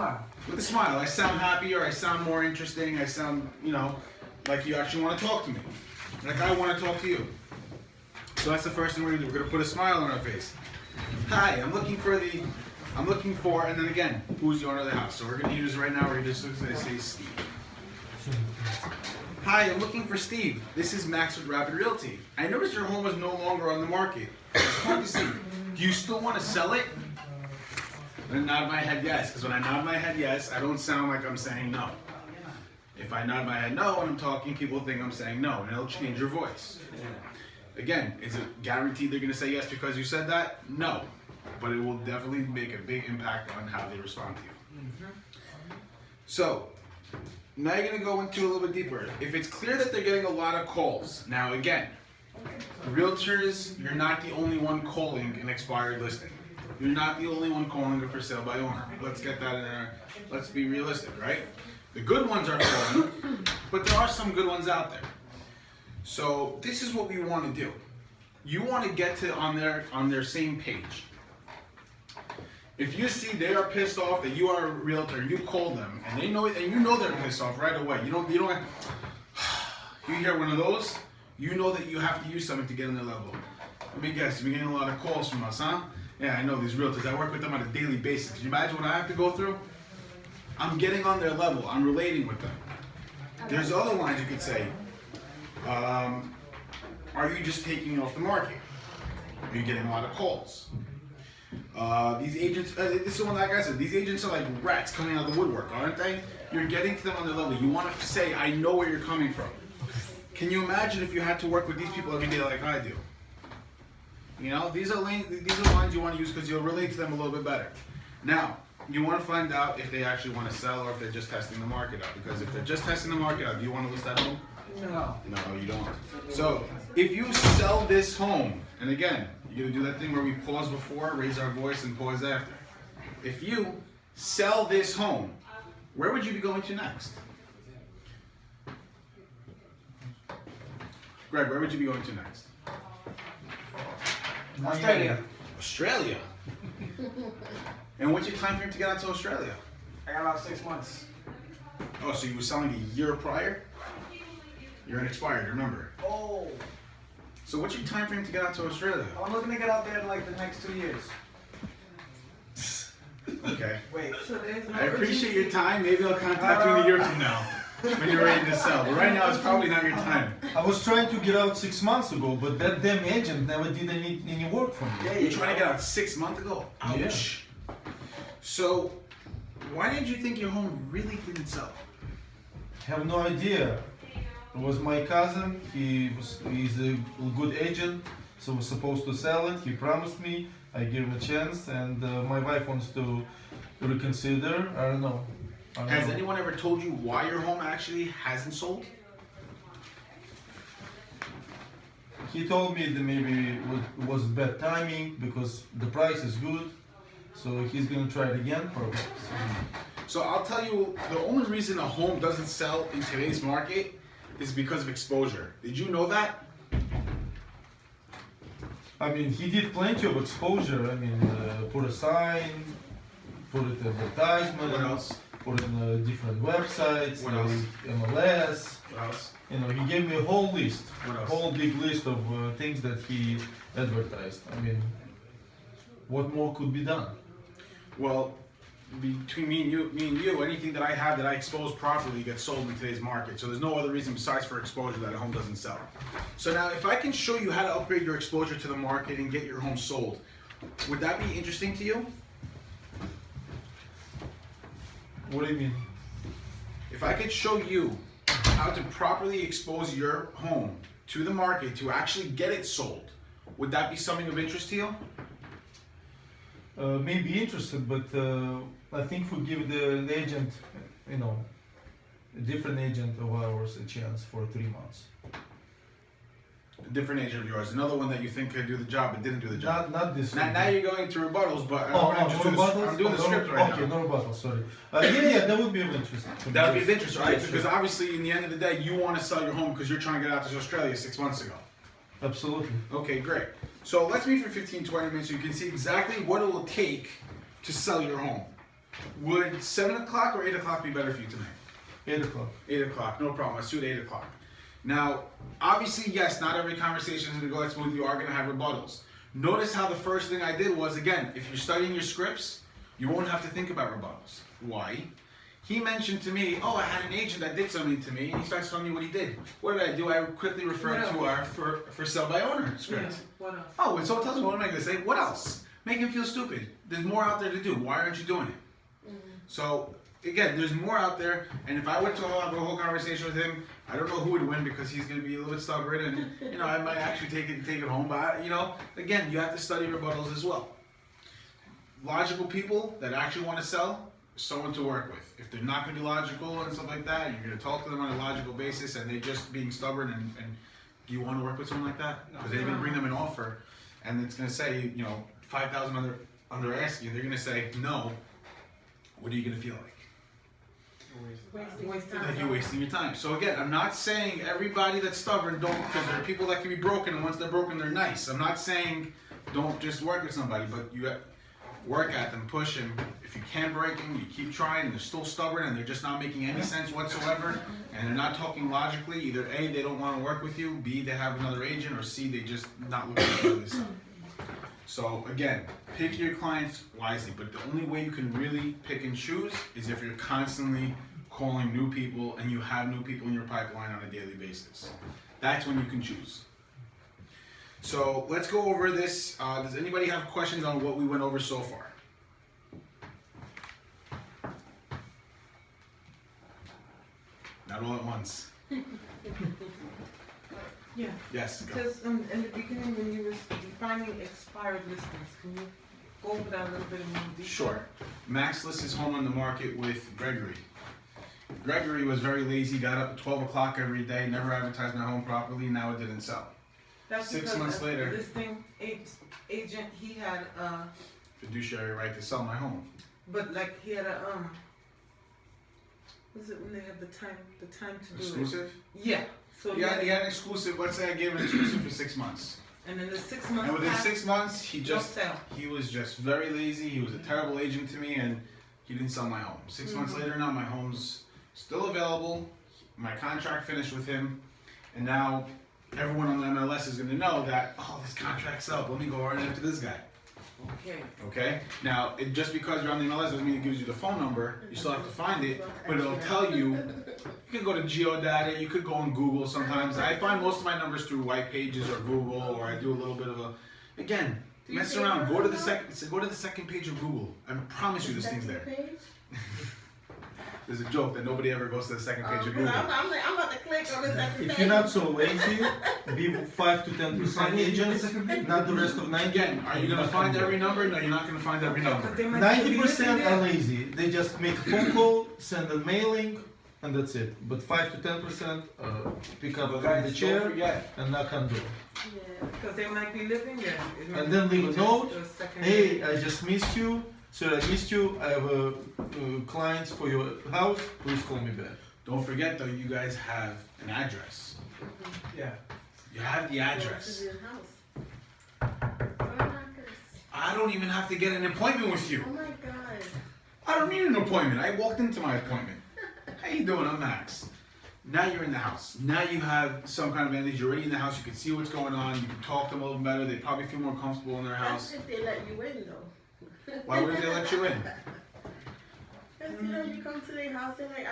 smile. With a smile. I sound happier, I sound more interesting, I sound, like you actually want to talk to me. Like I want to talk to you. So that's the first thing we're going to do. We're going to put a smile on our face. Hi, I'm looking for, and then again, who's the owner of the house? So we're going to use right now, we're just going to say Steve. Hi, I'm looking for Steve. This is Max with Rapid Realty. I noticed your home is no longer on the market. I just wanted to see, do you still want to sell it? Then nod my head yes, because when I nod my head yes, I don't sound like I'm saying no. If I nod my head no when I'm talking, people think I'm saying no, and it'll change your voice. Again, is it guaranteed they're going to say yes because you said that? No. But it will definitely make a big impact on how they respond to you. So, now you're going to go into a little bit deeper. If it's clear that they're getting a lot of calls, now again, realtors, you're not the only one calling an expired listing. You're not the only one calling it for sale by owner. Let's get that in there. Let's be realistic, right? The good ones are calling, but there are some good ones out there. So this is what we want to do. You want to get to on their same page. If you see they are pissed off that you are a realtor, you call them, and they know it, and you know they're pissed off right away. You don't have, you hear one of those, you know that you have to use something to get on their level. Let me guess, you've been getting a lot of calls from us, huh? Yeah, I know these realtors. I work with them on a daily basis. Can you imagine what I have to go through? I'm getting on their level. I'm relating with them. There's other lines you could say. Are you just taking it off the market? Are you getting a lot of calls? These agents, this is one like I said, these agents are like rats coming out of the woodwork, aren't they? You're getting to them on their level. You want to say, I know where you're coming from. Can you imagine if you had to work with these people every day like I do? These are lines you want to use because you'll relate to them a little bit better. Now, you want to find out if they actually want to sell or if they're just testing the market out. Because if they're just testing the market out, do you want to list that home? No. No, you don't. So, if you sell this home, and again, you're going to do that thing where we pause before, raise our voice, and pause after. If you sell this home, where would you be going to next? Greg, where would you be going to next? Australia. Australia? And what's your time frame to get out to Australia? I got about 6 months. Oh, so you were selling a year prior? You're an expired, remember? Oh. So what's your time frame to get out to Australia? I'm looking to get out there in like the next 2 years. Okay. Wait. I appreciate your time. Maybe I'll contact you in a year from now when you're ready to sell. But right now, it's probably not your time. I was trying to get out 6 months ago, but that damn agent never did any work for me. Yeah, You're trying to get out 6 months ago? Ouch. Yeah. So, why did you think your home really didn't sell? Have no idea. It was my cousin. He's a good agent, so was supposed to sell it. He promised me. I gave him a chance, and my wife wants to reconsider. I don't know. Has anyone ever told you why your home actually hasn't sold? He told me that maybe it was bad timing because the price is good, so he's gonna try it again probably. So I'll tell you, the only reason a home doesn't sell in today's market is because of exposure. Did you know that? I mean, he did plenty of exposure. I mean, put a sign, put it advertisement. What else? Put it in different websites, What else? MLS. What else? He gave me a whole list, What else? whole big list of things that he advertised. I mean, what more could be done? Well, between me and you, anything that I have that I expose properly gets sold in today's market. So there's no other reason besides for exposure that a home doesn't sell. So now, if I can show you how to upgrade your exposure to the market and get your home sold, would that be interesting to you? What do you mean? If I could show you how to properly expose your home to the market to actually get it sold, would that be something of interest to you? May be interested, but I think we give the agent, a different agent of ours a chance for 3 months. A different agent of yours, another one that you think could do the job but didn't do the job. Not this one. Now you're going to rebuttals, but I'm doing the no, script right okay, now. no rebuttals, sorry. Yeah, that would be of interest. That would be of interest, right? Yes, Because sure. obviously, in the end of the day, you want to sell your home because you're trying to get out to Australia 6 months ago. Absolutely. Okay, great. So let's meet for 15, 20 minutes so you can see exactly what it will take to sell your home. Would 7 o'clock or 8 o'clock be better for you tonight? 8 o'clock. 8 o'clock, no problem. I suit 8 o'clock. Now, obviously, yes, not every conversation is going to go that smooth. You are going to have rebuttals. Notice how the first thing I did was, again, if you're studying your scripts, you won't have to think about rebuttals. Why? He mentioned to me, oh, I had an agent that did something to me, and he starts telling me what he did. What did I do? I quickly referred to our for sell by owner script. What else? Oh, and so it tells me, what am I going to say? What else? Make him feel stupid. There's more out there to do. Why aren't you doing it? So, again, there's more out there, and if I were to have a whole conversation with him, I don't know who would win because he's going to be a little bit stubborn, and, you know, I might actually take it home, but, you know, again, you have to study rebuttals as well. Logical people that actually want to sell, someone to work with. If they're not going to be logical and stuff like that, you're going to talk to them on a logical basis, and they're just being stubborn, and do you want to work with someone like that? Because they're going to bring them an offer, and it's going to say, you know, 5,000 under asking, and they're going to say no. What are you going to feel like? Like you're wasting your time. So again, I'm not saying everybody that's stubborn don't, because there are people that can be broken, and once they're broken, they're nice. I'm not saying don't just work with somebody, but you work at them, push them. If you can break them, you keep trying, and they're still stubborn, and they're just not making any sense whatsoever, and they're not talking logically. Either A, they don't want to work with you, B, they have another agent, or C, they just not looking for this. So again, pick your clients wisely, but the only way you can really pick and choose is if you're constantly calling new people and you have new people in your pipeline on a daily basis. That's when you can choose. So let's go over this. Does anybody have questions on what we went over so far? Not all at once. Yeah. Yes, go. Because in the beginning, when you were defining expired listings, can you go over that a little bit more detail? Sure. Max lists his home on the market with Gregory. Gregory was very lazy, got up at 12 o'clock every day, never advertised my home properly, now it didn't sell. That's 6 because months as later. the listing agent, he had Fiduciary right to sell my home. but like he had a was it when they have the time to do Exclusive? it? Yeah. So Yeah, he had an exclusive. Let's say I gave him an exclusive for 6 months. and then the 6 months And within passed, 6 months, don't sell. he was just very lazy. He was a terrible agent to me, and he didn't sell my home. 6 months later, now my home's still available. My contract finished with him, and now everyone on the MLS is going to know that, oh, this contract's up. Let me go right after this guy. Okay. Okay? Now, just because you're on the MLS doesn't mean it gives you the phone number. You still have to find it, but it'll tell you. You can go to Geodata, you could go on Google sometimes. I find most of my numbers through white pages or Google, or I do a little bit of a, again, mess around. Go to the second page of Google. I promise you this thing's there. There's a joke that nobody ever goes to the second page of Google. I'm about to click on the second page. If you're not so lazy, be 5 to 10% agents, not the rest of 90%. Again, are you going to find every number? No, you're not going to find every number. 90% are lazy. They just make a phone call, send a mailing, and that's it. But 5 to 10% pick up But from the guys, chair don't forget. and knock on door. Yeah. Because they might be living there. It might And then be leave a just note. a second- Hey, I just missed you. Sir, I missed you. I have clients for your house. Please call me back. Don't forget though, you guys have an address. Yeah. You have the address. Your house. Oh my goodness. I don't even have to get an appointment with you. Oh my god. I don't need an appointment. I walked into my appointment. How you doing? I'm Max. Now you're in the house. Now you have some kind of advantage. You're already in the house. You can see what's going on. You can talk to them a little better. They probably feel more comfortable in their house. That's if they let you in though. Why wouldn't they let you in? Because you know, you come to their house and like,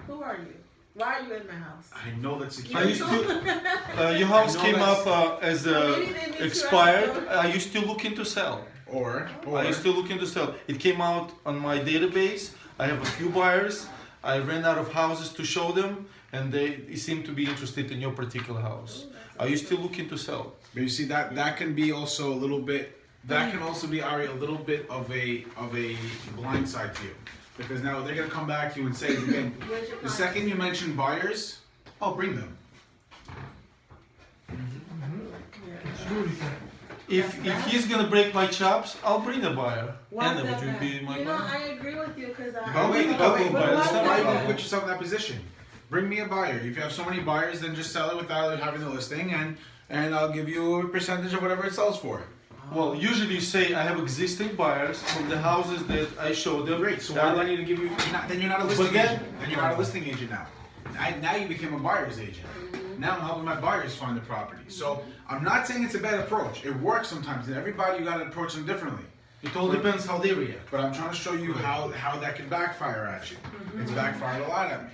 who are you? Why are you in my house? I know that I security. used to. Your house came up as expired. Are you still looking to sell? Or Are you still looking to sell? It came out on my database. I have a few buyers. I ran out of houses to show them, and they seem to be interested in your particular house. Are you still looking to sell? But you see that can be also a little bit. That can also be, Ari, a little bit of a blind side to you, because now they're gonna come back to you and say again. Where's your The second you mention buyers, I'll bring them. If he's gonna break my chops, I'll bring a buyer. Why Anna, is that would you bad? be my You know, buyer? I agree with you because But wait, that's not why you bad. put yourself in that position. Bring me a buyer. If you have so many buyers, then just sell it without having the listing, and I'll give you a percentage of whatever it sells for. Well, usually you say I have existing buyers from the houses that I show them. Great. So why do I need to give you? Then you're not a listing then- agent. Then you're not a listing agent now. Now you became a buyer's agent. Now I'm helping my buyers find the property. So I'm not saying it's a bad approach. It works sometimes. And everybody, you got to approach them differently. It all depends how they react. But I'm trying to show you how that can backfire at you. It's backfired a lot at me.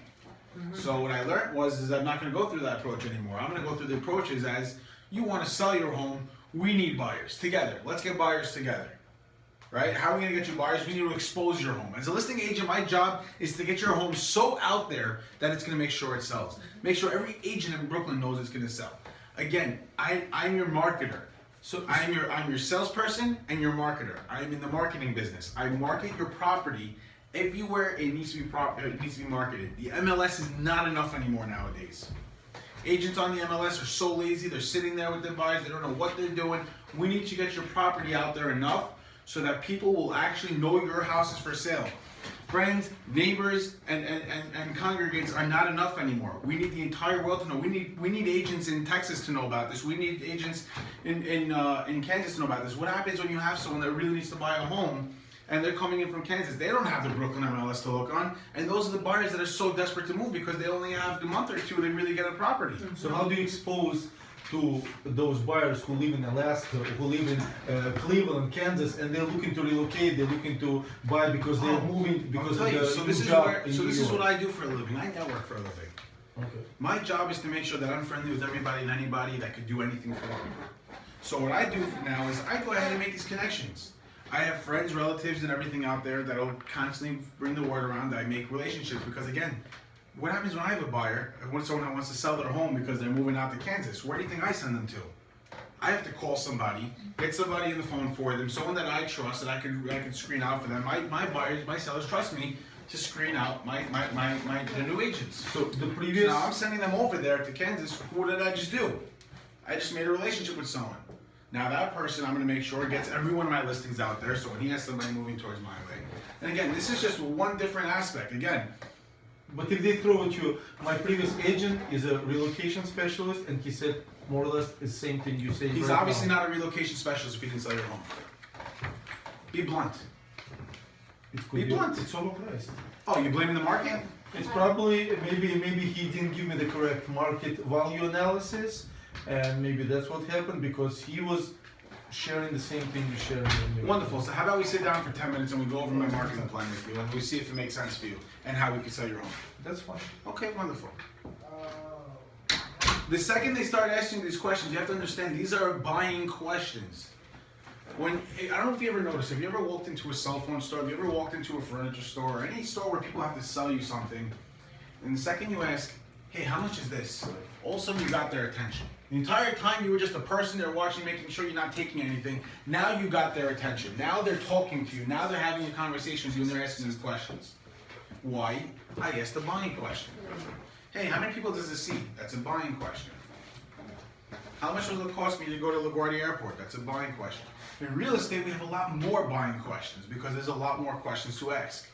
So what I learned is I'm not going to go through that approach anymore. I'm going to go through the approaches as you want to sell your home. We need buyers together. Let's get buyers together. Right? How are we going to get you buyers? We need to expose your home. As a listing agent, my job is to get your home so out there that it's going to make sure it sells. Make sure every agent in Brooklyn knows it's going to sell. Again, I'm your marketer. So I'm your salesperson and your marketer. I'm in the marketing business. I market your property everywhere it needs to be marketed. The MLS is not enough anymore nowadays. Agents on the MLS are so lazy. They're sitting there with their buyers. They don't know what they're doing. We need to get your property out there enough so that people will actually know your house is for sale. Friends, neighbors, and congregants are not enough anymore. We need the entire world to know. We need agents in Texas to know about this. We need agents in Kansas to know about this. What happens when you have someone that really needs to buy a home and they're coming in from Kansas? They don't have the Brooklyn MLS to look on, and those are the buyers that are so desperate to move because they only have the month or two to really get a property. So how do you expose to those buyers who live in Alaska, who live in Cleveland, Kansas, and they're looking to relocate, they're looking to buy because they're moving because of the So this job is what I do for a living. I network for a living. Okay. My job is to make sure that I'm friendly with everybody and anybody that could do anything for me. So what I do now is I go ahead and make these connections. I have friends, relatives, and everything out there that'll constantly bring the word around. I make relationships because, again, what happens when I have a buyer, when someone that wants to sell their home because they're moving out to Kansas? Where do you think I send them to? I have to call somebody, get somebody on the phone for them, someone that I trust that I can screen out for them. My buyers, my sellers trust me to screen out the new agents. So the So previous now I'm sending them over there to Kansas. What did I just do? I just made a relationship with someone. Now that person, I'm going to make sure gets every one of my listings out there. So when he has somebody moving towards my way, and again, this is just one different aspect. Again, But if they throw at you, my previous agent is a relocation specialist, and he said more or less the same thing you say. he's right obviously now. not a relocation specialist if he didn't sell your home. Be blunt. It could Be blunt. It's overpriced. Oh, you blaming the market? It's probably maybe he didn't give me the correct market value analysis, and maybe that's what happened because he was sharing the same thing you shared with me. Wonderful. So how about we sit down for 10 minutes and we go over my marketing plan with you and we see if it makes sense for you and how we can sell your home. That's fine. Okay, wonderful. The second they start asking these questions, you have to understand these are buying questions. I don't know if you ever noticed, have you ever walked into a cell phone store, have you ever walked into a furniture store or any store where people have to sell you something, and the second you ask, hey, how much is this? All of a sudden you got their attention. The entire time you were just a person there watching, making sure you're not taking anything. Now you got their attention. Now they're talking to you. Now they're having a conversation with you and they're asking you questions. Why? I asked a buying question. Hey, how many people does this seat? That's a buying question. How much will it cost me to go to LaGuardia Airport? That's a buying question. In real estate, we have a lot more buying questions because there's a lot more questions to ask.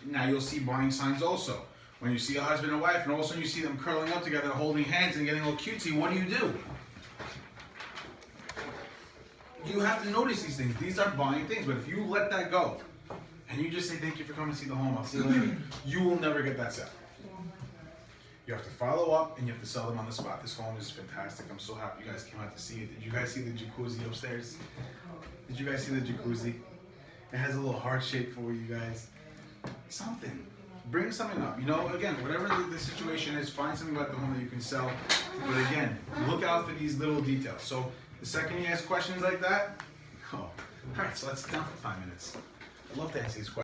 Now you'll see buying signs also. When you see a husband and wife and all of a sudden you see them curling up together, holding hands and getting a little cutesy, what do? You have to notice these things. These are buying things, but if you let that go and you just say, thank you for coming to see the home, I'll see you later, you will never get that sale. You have to follow up and you have to sell them on the spot. This home is fantastic. I'm so happy you guys came out to see it. Did you guys see the jacuzzi upstairs? Did you guys see the jacuzzi? It has a little heart shape for you guys. Something. Bring something up. You know, again, whatever the situation is, find something about the home that you can sell. But again, look out for these little details. So the second you ask questions like that, all right, so let's sit down for 5 minutes. I'd love to answer these questions.